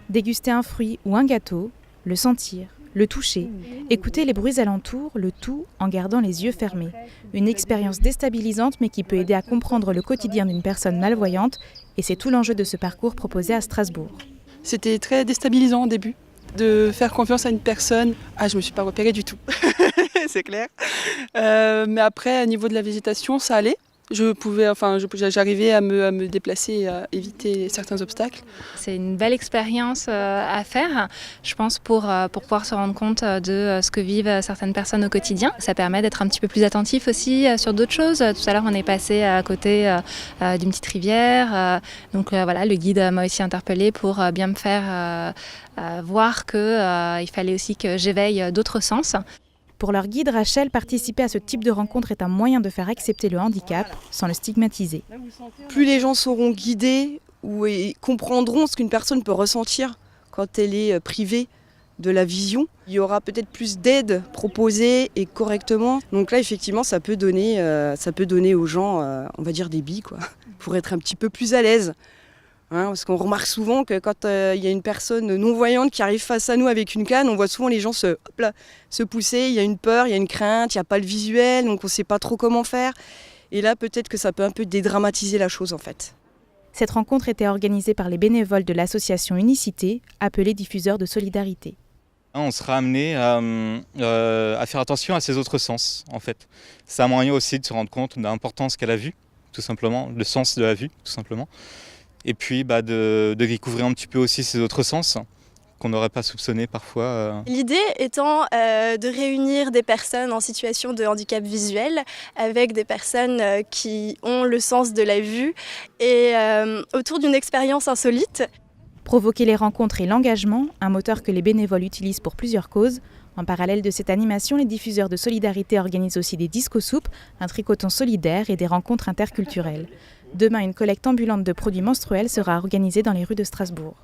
Déguster un fruit ou un gâteau, le sentir, le toucher, écouter les bruits alentours, le tout en gardant les yeux fermés. Une expérience déstabilisante mais qui peut aider à comprendre le quotidien d'une personne malvoyante et c'est tout l'enjeu de ce parcours proposé à Strasbourg. C'était très déstabilisant au début, de faire confiance à une personne. Je me suis pas repérée du tout, c'est clair. Mais après, au niveau de la végétation, ça allait. J'arrivais à me déplacer et à éviter certains obstacles. C'est une belle expérience à faire, je pense, pour pouvoir se rendre compte de ce que vivent certaines personnes au quotidien. Ça permet d'être un petit peu plus attentif aussi sur d'autres choses. Tout à l'heure, on est passé à côté d'une petite rivière. Donc voilà, le guide m'a aussi interpellée pour bien me faire voir qu'il fallait aussi que j'éveille d'autres sens. Pour leur guide, Rachel, participer à ce type de rencontre est un moyen de faire accepter le handicap sans le stigmatiser. Plus les gens sauront guider et comprendront ce qu'une personne peut ressentir quand elle est privée de la vision, il y aura peut-être plus d'aide proposée et correctement. Donc là, effectivement, ça peut donner aux gens, on va dire, des billes, quoi, pour être un petit peu plus à l'aise. Parce qu'on remarque souvent que quand il y a une personne non-voyante qui arrive face à nous avec une canne, on voit souvent les gens se pousser, il y a une peur, il y a une crainte, il n'y a pas le visuel, donc on ne sait pas trop comment faire. Et là, peut-être que ça peut un peu dédramatiser la chose en fait. Cette rencontre était organisée par les bénévoles de l'association Unicité, appelée Diffuseurs de Solidarité. On sera amené à faire attention à ses autres sens, en fait. C'est un moyen aussi de se rendre compte de l'importance qu'a la vue, tout simplement, le sens de la vue, tout simplement. Et puis de découvrir un petit peu aussi ces autres sens qu'on n'aurait pas soupçonné parfois. L'idée étant de réunir des personnes en situation de handicap visuel avec des personnes qui ont le sens de la vue et autour d'une expérience insolite. Provoquer les rencontres et l'engagement, un moteur que les bénévoles utilisent pour plusieurs causes. En parallèle de cette animation, les diffuseurs de solidarité organisent aussi des disco-soupes, un tricoton solidaire et des rencontres interculturelles. Demain, une collecte ambulante de produits menstruels sera organisée dans les rues de Strasbourg.